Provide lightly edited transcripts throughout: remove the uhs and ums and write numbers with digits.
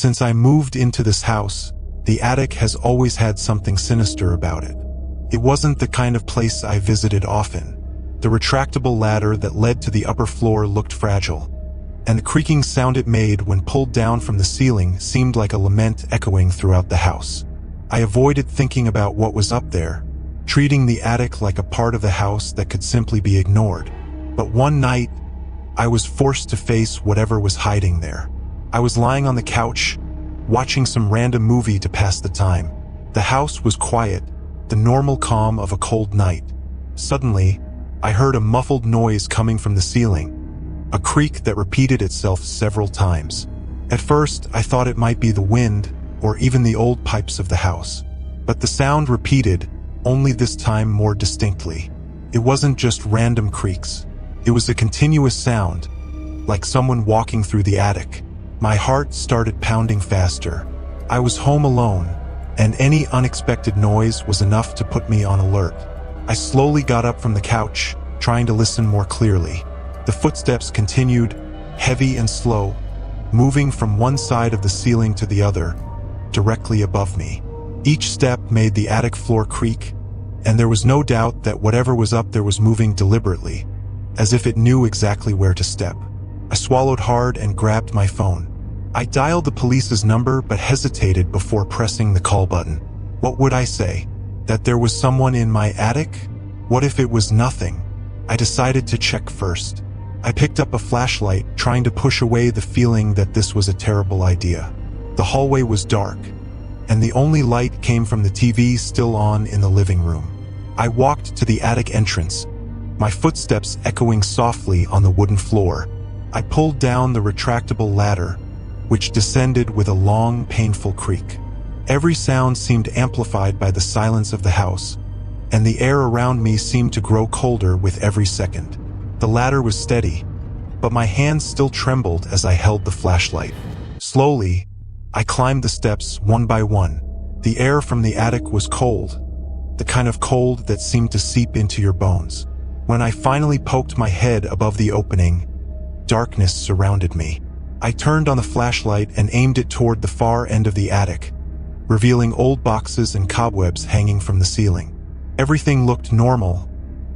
Since I moved into this house, the attic has always had something sinister about it. It wasn't the kind of place I visited often. The retractable ladder that led to the upper floor looked fragile, and the creaking sound it made when pulled down from the ceiling seemed like a lament echoing throughout the house. I avoided thinking about what was up there, treating the attic like a part of the house that could simply be ignored. But one night, I was forced to face whatever was hiding there. I was lying on the couch, watching some random movie to pass the time. The house was quiet, the normal calm of a cold night. Suddenly, I heard a muffled noise coming from the ceiling, a creak that repeated itself several times. At first, I thought it might be the wind or even the old pipes of the house. But the sound repeated, only this time more distinctly. It wasn't just random creaks. It was a continuous sound, like someone walking through the attic. My heart started pounding faster. I was home alone, and any unexpected noise was enough to put me on alert. I slowly got up from the couch, trying to listen more clearly. The footsteps continued, heavy and slow, moving from one side of the ceiling to the other, directly above me. Each step made the attic floor creak, and there was no doubt that whatever was up there was moving deliberately, as if it knew exactly where to step. I swallowed hard and grabbed my phone. I dialed the police's number but hesitated before pressing the call button. What would I say? That there was someone in my attic? What if it was nothing? I decided to check first. I picked up a flashlight, trying to push away the feeling that this was a terrible idea. The hallway was dark, and the only light came from the TV still on in the living room. I walked to the attic entrance, my footsteps echoing softly on the wooden floor. I pulled down the retractable ladder, which descended with a long, painful creak. Every sound seemed amplified by the silence of the house, and the air around me seemed to grow colder with every second. The ladder was steady, but my hands still trembled as I held the flashlight. Slowly, I climbed the steps one by one. The air from the attic was cold, the kind of cold that seemed to seep into your bones. When I finally poked my head above the opening, darkness surrounded me. I turned on the flashlight and aimed it toward the far end of the attic, revealing old boxes and cobwebs hanging from the ceiling. Everything looked normal,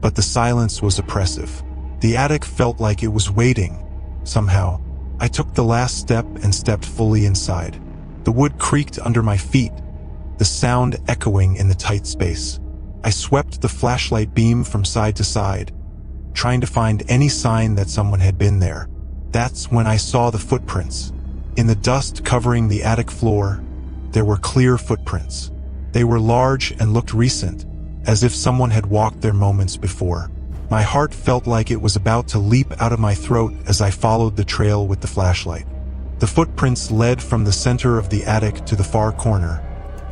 but the silence was oppressive. The attic felt like it was waiting. Somehow, I took the last step and stepped fully inside. The wood creaked under my feet, the sound echoing in the tight space. I swept the flashlight beam from side to side, trying to find any sign that someone had been there. That's when I saw the footprints. In the dust covering the attic floor, there were clear footprints. They were large and looked recent, as if someone had walked there moments before. My heart felt like it was about to leap out of my throat as I followed the trail with the flashlight. The footprints led from the center of the attic to the far corner,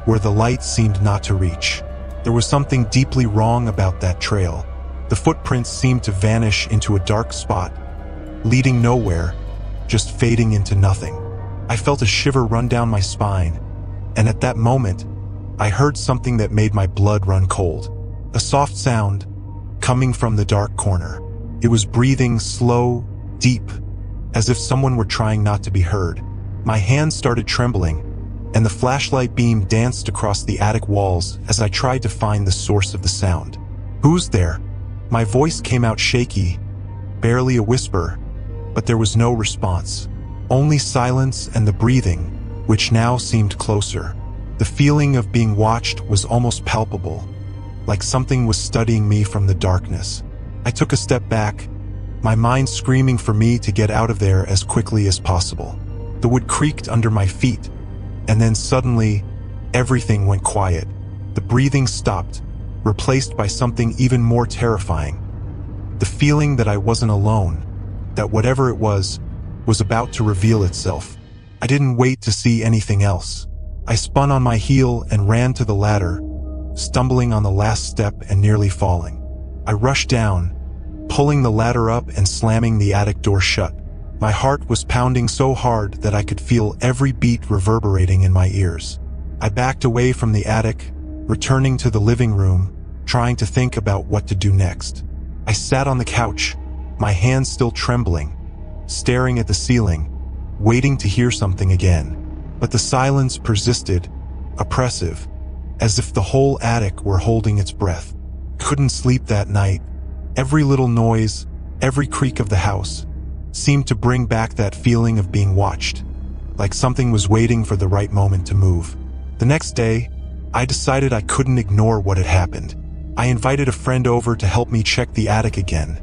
where the light seemed not to reach. There was something deeply wrong about that trail. The footprints seemed to vanish into a dark spot, leading nowhere, just fading into nothing. I felt a shiver run down my spine, and at that moment, I heard something that made my blood run cold. A soft sound, coming from the dark corner. It was breathing slow, deep, as if someone were trying not to be heard. My hands started trembling, and the flashlight beam danced across the attic walls as I tried to find the source of the sound. "Who's there?" My voice came out shaky, barely a whisper, but there was no response. Only silence and the breathing, which now seemed closer. The feeling of being watched was almost palpable, like something was studying me from the darkness. I took a step back, my mind screaming for me to get out of there as quickly as possible. The wood creaked under my feet, and then suddenly, everything went quiet. The breathing stopped, replaced by something even more terrifying. The feeling that I wasn't alone, that whatever it was about to reveal itself. I didn't wait to see anything else. I spun on my heel and ran to the ladder, stumbling on the last step and nearly falling. I rushed down, pulling the ladder up and slamming the attic door shut. My heart was pounding so hard that I could feel every beat reverberating in my ears. I backed away from the attic, returning to the living room, trying to think about what to do next. I sat on the couch, my hands still trembling, staring at the ceiling, waiting to hear something again. But the silence persisted, oppressive, as if the whole attic were holding its breath. Couldn't sleep that night. Every little noise, every creak of the house, seemed to bring back that feeling of being watched, like something was waiting for the right moment to move. The next day, I decided I couldn't ignore what had happened. I invited a friend over to help me check the attic again,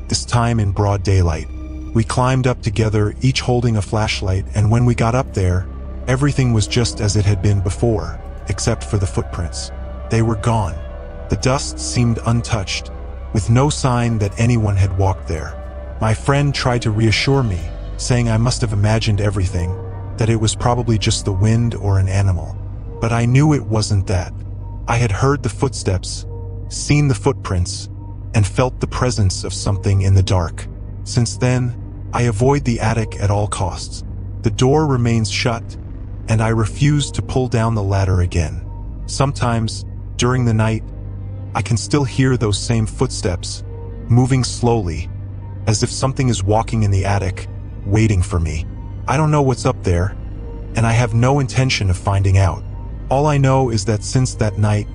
this time in broad daylight. We climbed up together, each holding a flashlight, and when we got up there, everything was just as it had been before, except for the footprints. They were gone. The dust seemed untouched, with no sign that anyone had walked there. My friend tried to reassure me, saying I must have imagined everything, that it was probably just the wind or an animal. But I knew it wasn't that. I had heard the footsteps, seen the footprints, and felt the presence of something in the dark. Since then, I avoid the attic at all costs. The door remains shut, and I refuse to pull down the ladder again. Sometimes, during the night, I can still hear those same footsteps, moving slowly, as if something is walking in the attic, waiting for me. I don't know what's up there, and I have no intention of finding out. All I know is that since that night,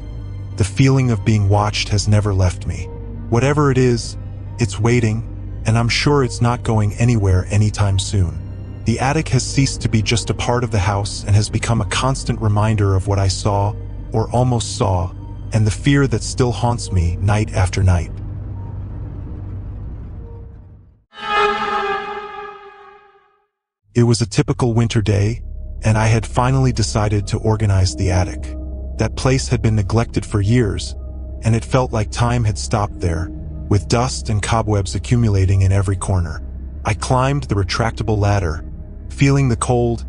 the feeling of being watched has never left me. Whatever it is, it's waiting, and I'm sure it's not going anywhere anytime soon. The attic has ceased to be just a part of the house and has become a constant reminder of what I saw, or almost saw, and the fear that still haunts me night after night. It was a typical winter day, and I had finally decided to organize the attic. That place had been neglected for years, and it felt like time had stopped there, with dust and cobwebs accumulating in every corner. I climbed the retractable ladder, feeling the cold,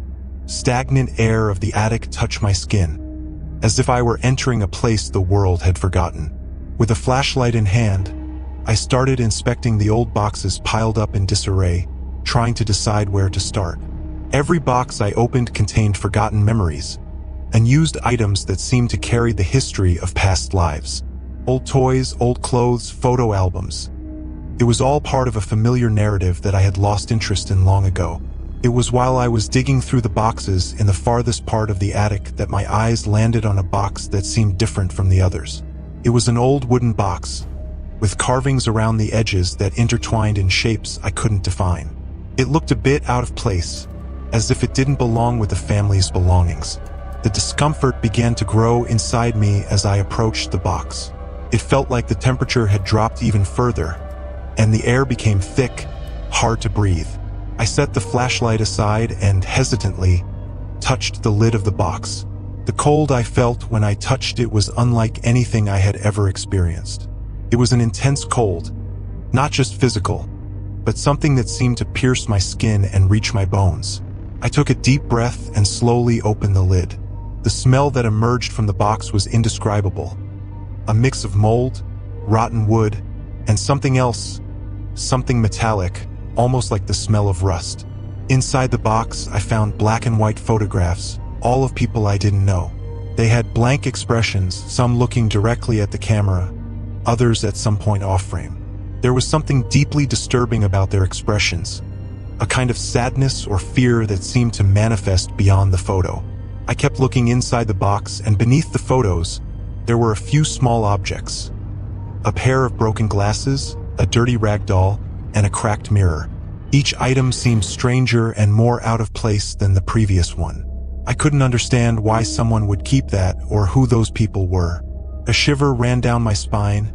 stagnant air of the attic touch my skin, as if I were entering a place the world had forgotten. With a flashlight in hand, I started inspecting the old boxes piled up in disarray, trying to decide where to start. Every box I opened contained forgotten memories, unused items that seemed to carry the history of past lives. Old toys, old clothes, photo albums. It was all part of a familiar narrative that I had lost interest in long ago. It was while I was digging through the boxes in the farthest part of the attic that my eyes landed on a box that seemed different from the others. It was an old wooden box, with carvings around the edges that intertwined in shapes I couldn't define. It looked a bit out of place, as if it didn't belong with the family's belongings. The discomfort began to grow inside me as I approached the box. It felt like the temperature had dropped even further, and the air became thick, hard to breathe. I set the flashlight aside and hesitantly touched the lid of the box. The cold I felt when I touched it was unlike anything I had ever experienced. It was an intense cold, not just physical, but something that seemed to pierce my skin and reach my bones. I took a deep breath and slowly opened the lid. The smell that emerged from the box was indescribable. A mix of mold, rotten wood, and something else, something metallic, almost like the smell of rust. Inside the box, I found black and white photographs, all of people I didn't know. They had blank expressions, some looking directly at the camera, others at some point off frame. There was something deeply disturbing about their expressions, a kind of sadness or fear that seemed to manifest beyond the photo. I kept looking inside the box, and beneath the photos, there were a few small objects. A pair of broken glasses, a dirty rag doll, and a cracked mirror. Each item seemed stranger and more out of place than the previous one. I couldn't understand why someone would keep that or who those people were. A shiver ran down my spine,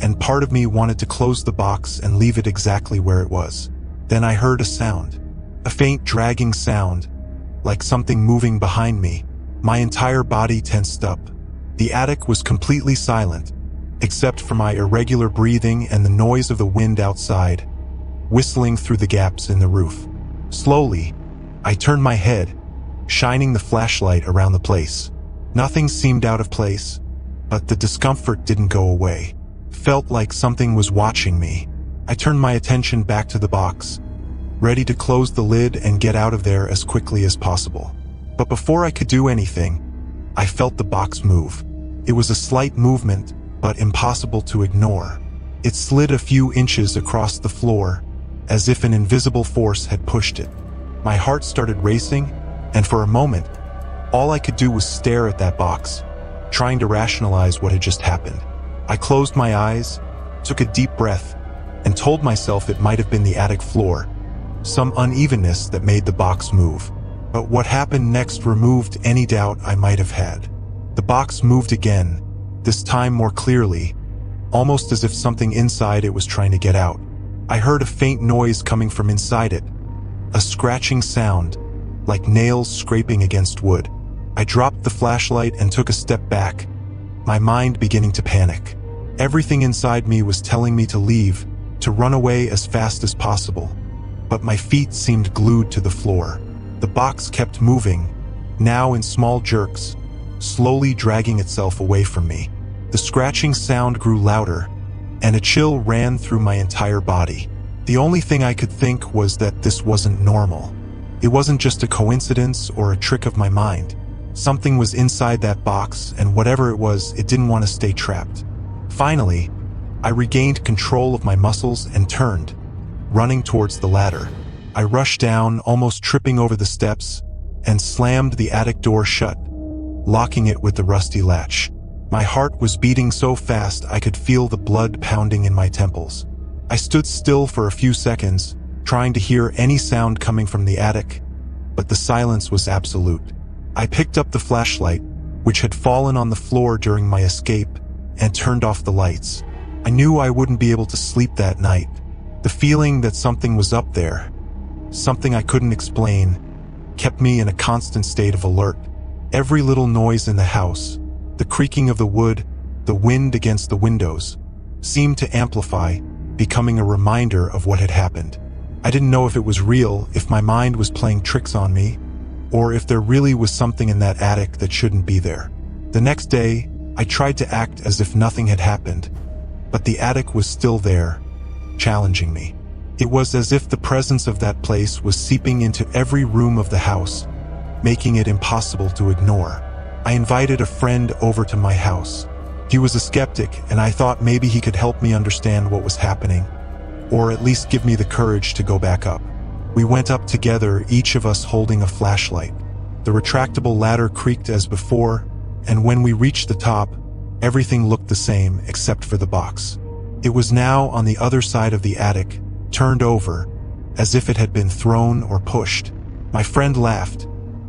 and part of me wanted to close the box and leave it exactly where it was. Then I heard a sound. A faint dragging sound, like something moving behind me. My entire body tensed up. The attic was completely silent, except for my irregular breathing and the noise of the wind outside, whistling through the gaps in the roof. Slowly, I turned my head, shining the flashlight around the place. Nothing seemed out of place, but the discomfort didn't go away. Felt like something was watching me. I turned my attention back to the box, ready to close the lid and get out of there as quickly as possible. But before I could do anything, I felt the box move. It was a slight movement, but impossible to ignore. It slid a few inches across the floor, as if an invisible force had pushed it. My heart started racing, And for a moment, all I could do was stare at that box, trying to rationalize what had just happened. I closed my eyes, took a deep breath, and told myself it might have been the attic floor, some unevenness that made the box move. But what happened next removed any doubt I might have had. The box moved again, this time more clearly, almost as if something inside it was trying to get out. I heard a faint noise coming from inside it, a scratching sound, like nails scraping against wood. I dropped the flashlight and took a step back, my mind beginning to panic. Everything inside me was telling me to leave, to run away as fast as possible. But my feet seemed glued to the floor. The box kept moving, now in small jerks, slowly dragging itself away from me. The scratching sound grew louder, and a chill ran through my entire body. The only thing I could think was that this wasn't normal. It wasn't just a coincidence or a trick of my mind. Something was inside that box, and whatever it was, it didn't want to stay trapped. Finally, I regained control of my muscles and turned, running towards the ladder. I rushed down, almost tripping over the steps, and slammed the attic door shut, locking it with the rusty latch. My heart was beating so fast I could feel the blood pounding in my temples. I stood still for a few seconds, trying to hear any sound coming from the attic, but the silence was absolute. I picked up the flashlight, which had fallen on the floor during my escape, and turned off the lights. I knew I wouldn't be able to sleep that night. The feeling that something was up there, something I couldn't explain, kept me in a constant state of alert. Every little noise in the house, the creaking of the wood, the wind against the windows, seemed to amplify, becoming a reminder of what had happened. I didn't know if it was real, if my mind was playing tricks on me, or if there really was something in that attic that shouldn't be there. The next day, I tried to act as if nothing had happened, but the attic was still there, challenging me. It was as if the presence of that place was seeping into every room of the house, making it impossible to ignore. I invited a friend over to my house. He was a skeptic, and I thought maybe he could help me understand what was happening, or at least give me the courage to go back up. We went up together, each of us holding a flashlight. The retractable ladder creaked as before, and when we reached the top, everything looked the same except for the box. It was now on the other side of the attic, turned over, as if it had been thrown or pushed. My friend laughed,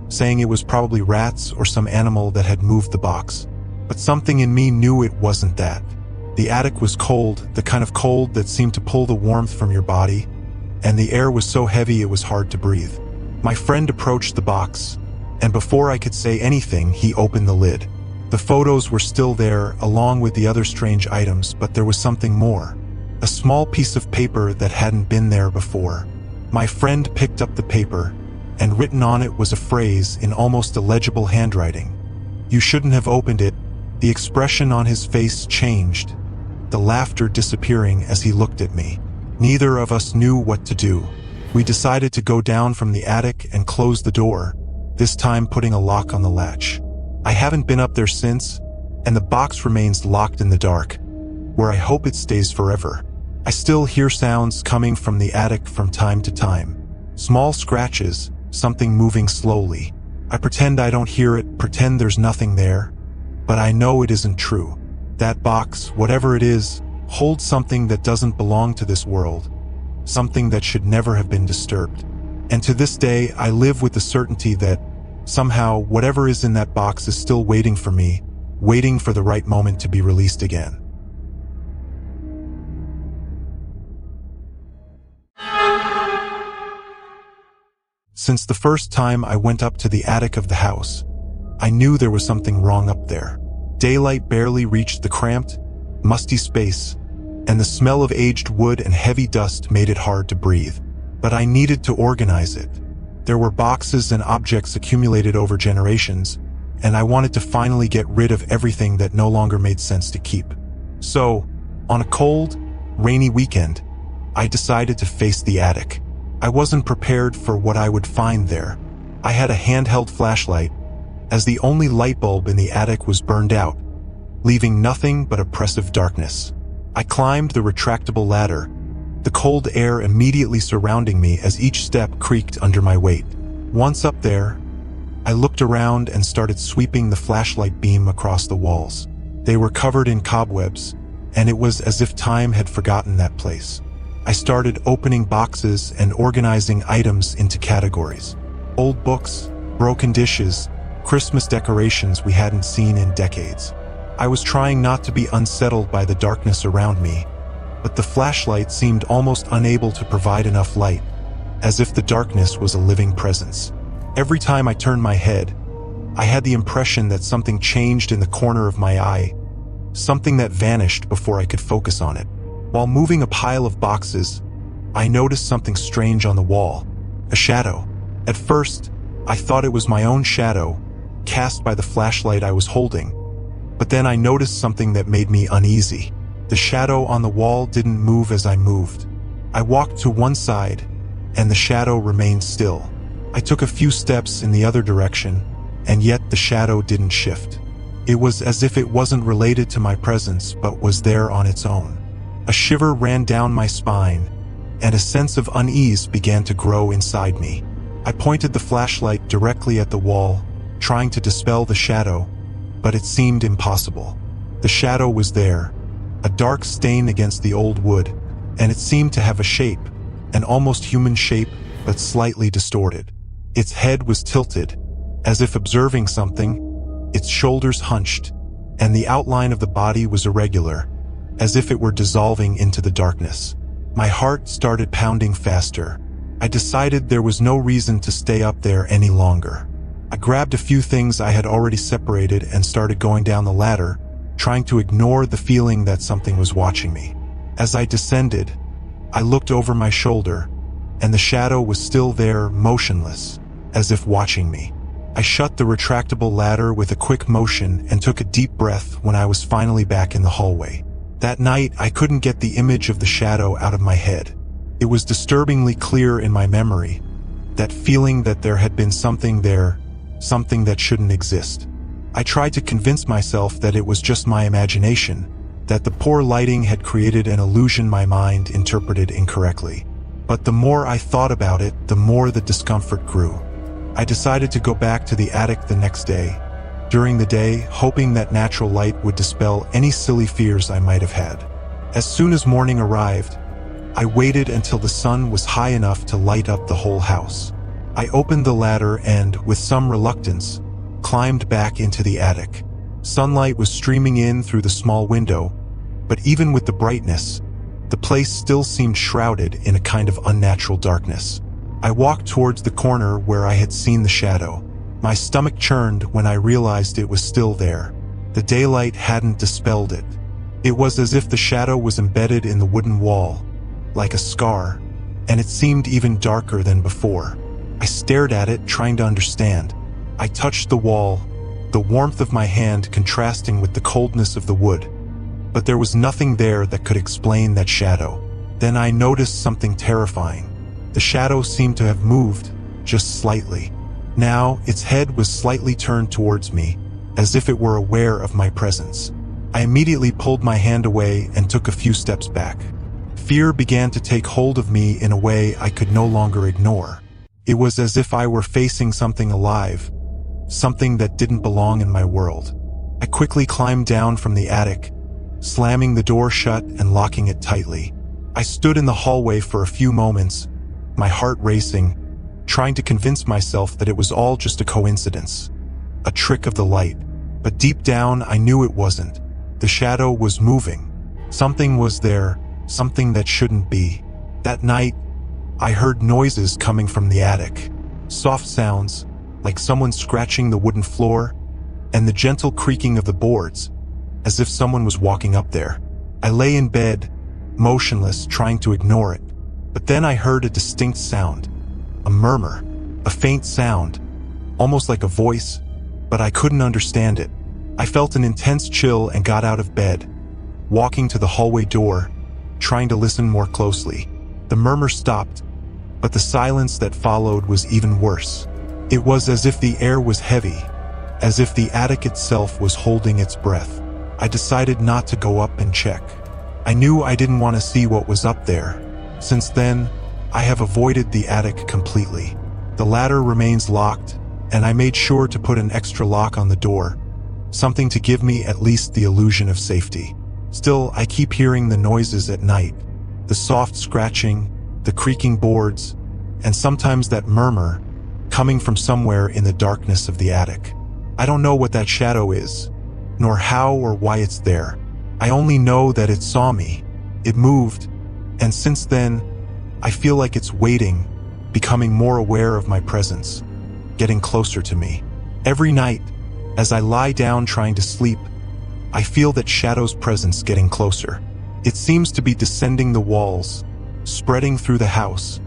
saying it was probably rats or some animal that had moved the box. But something in me knew it wasn't that. The attic was cold, the kind of cold that seemed to pull the warmth from your body, and the air was so heavy it was hard to breathe. My friend approached the box, and before I could say anything, he opened the lid. The photos were still there, along with the other strange items, but there was something more. A small piece of paper that hadn't been there before. My friend picked up the paper, and written on it was a phrase in almost illegible handwriting. "You shouldn't have opened it." The expression on his face changed, the laughter disappearing as he looked at me. Neither of us knew what to do. We decided to go down from the attic and close the door, this time putting a lock on the latch. I haven't been up there since, and the box remains locked in the dark, where I hope it stays forever. I still hear sounds coming from the attic from time to time. Small scratches, something moving slowly. I pretend I don't hear it, pretend there's nothing there, but I know it isn't true. That box, whatever it is, holds something that doesn't belong to this world, something that should never have been disturbed. And to this day, I live with the certainty that somehow whatever is in that box is still waiting for me, waiting for the right moment to be released again. Since the first time I went up to the attic of the house, I knew there was something wrong up there. Daylight barely reached the cramped, musty space, and the smell of aged wood and heavy dust made it hard to breathe. But I needed to organize it. There were boxes and objects accumulated over generations, and I wanted to finally get rid of everything that no longer made sense to keep. So, on a cold, rainy weekend, I decided to face the attic. I wasn't prepared for what I would find there. I had a handheld flashlight, as the only light bulb in the attic was burned out, leaving nothing but oppressive darkness. I climbed the retractable ladder, the cold air immediately surrounding me as each step creaked under my weight. Once up there, I looked around and started sweeping the flashlight beam across the walls. They were covered in cobwebs, and it was as if time had forgotten that place. I started opening boxes and organizing items into categories. Old books, broken dishes, Christmas decorations we hadn't seen in decades. I was trying not to be unsettled by the darkness around me, but the flashlight seemed almost unable to provide enough light, as if the darkness was a living presence. Every time I turned my head, I had the impression that something changed in the corner of my eye, something that vanished before I could focus on it. While moving a pile of boxes, I noticed something strange on the wall, a shadow. At first, I thought it was my own shadow, cast by the flashlight I was holding, but then I noticed something that made me uneasy. The shadow on the wall didn't move as I moved. I walked to one side, and the shadow remained still. I took a few steps in the other direction, and yet the shadow didn't shift. It was as if it wasn't related to my presence but was there on its own. A shiver ran down my spine, and a sense of unease began to grow inside me. I pointed the flashlight directly at the wall, trying to dispel the shadow, but it seemed impossible. The shadow was there, a dark stain against the old wood, and it seemed to have a shape, an almost human shape, but slightly distorted. Its head was tilted, as if observing something, its shoulders hunched, and the outline of the body was irregular, as if it were dissolving into the darkness. My heart started pounding faster. I decided there was no reason to stay up there any longer. I grabbed a few things I had already separated and started going down the ladder, trying to ignore the feeling that something was watching me. As I descended, I looked over my shoulder, and the shadow was still there, motionless, as if watching me. I shut the retractable ladder with a quick motion and took a deep breath when I was finally back in the hallway. That night, I couldn't get the image of the shadow out of my head. It was disturbingly clear in my memory, that feeling that there had been something there, something that shouldn't exist. I tried to convince myself that it was just my imagination, that the poor lighting had created an illusion my mind interpreted incorrectly. But the more I thought about it, the more the discomfort grew. I decided to go back to the attic the next day, during the day, hoping that natural light would dispel any silly fears I might have had. As soon as morning arrived, I waited until the sun was high enough to light up the whole house. I opened the ladder and, with some reluctance, climbed back into the attic. Sunlight was streaming in through the small window, but even with the brightness, the place still seemed shrouded in a kind of unnatural darkness. I walked towards the corner where I had seen the shadow. My stomach churned when I realized it was still there. The daylight hadn't dispelled it. It was as if the shadow was embedded in the wooden wall, like a scar, and it seemed even darker than before. I stared at it, trying to understand. I touched the wall, the warmth of my hand contrasting with the coldness of the wood, but there was nothing there that could explain that shadow. Then I noticed something terrifying. The shadow seemed to have moved, just slightly. Now, its head was slightly turned towards me, as if it were aware of my presence. I immediately pulled my hand away and took a few steps back. Fear began to take hold of me in a way I could no longer ignore. It was as if I were facing something alive, something that didn't belong in my world. I quickly climbed down from the attic, slamming the door shut and locking it tightly. I stood in the hallway for a few moments, my heart racing, trying to convince myself that it was all just a coincidence, a trick of the light. But deep down, I knew it wasn't. The shadow was moving. Something was there, something that shouldn't be. That night, I heard noises coming from the attic. Soft sounds, like someone scratching the wooden floor, and the gentle creaking of the boards, as if someone was walking up there. I lay in bed, motionless, trying to ignore it. But then I heard a distinct sound. A murmur, a faint sound, almost like a voice, but I couldn't understand it. I felt an intense chill and got out of bed, walking to the hallway door, trying to listen more closely. The murmur stopped, but the silence that followed was even worse. It was as if the air was heavy, as if the attic itself was holding its breath. I decided not to go up and check. I knew I didn't want to see what was up there. Since then, I have avoided the attic completely. The ladder remains locked, and I made sure to put an extra lock on the door, something to give me at least the illusion of safety. Still, I keep hearing the noises at night, the soft scratching, the creaking boards, and sometimes that murmur coming from somewhere in the darkness of the attic. I don't know what that shadow is, nor how or why it's there. I only know that it saw me, it moved, and since then, I feel like it's waiting, becoming more aware of my presence, getting closer to me. Every night, as I lie down trying to sleep, I feel that shadow's presence getting closer. It seems to be descending the walls, spreading through the house,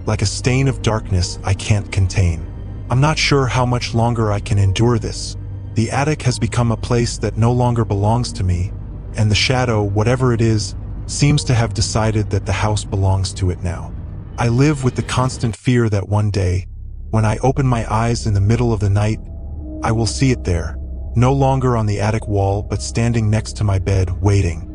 like a stain of darkness I can't contain. I'm not sure how much longer I can endure this. The attic has become a place that no longer belongs to me, and the shadow, whatever it is, seems to have decided that the house belongs to it now. I live with the constant fear that one day, when I open my eyes in the middle of the night, I will see it there, no longer on the attic wall but standing next to my bed, waiting.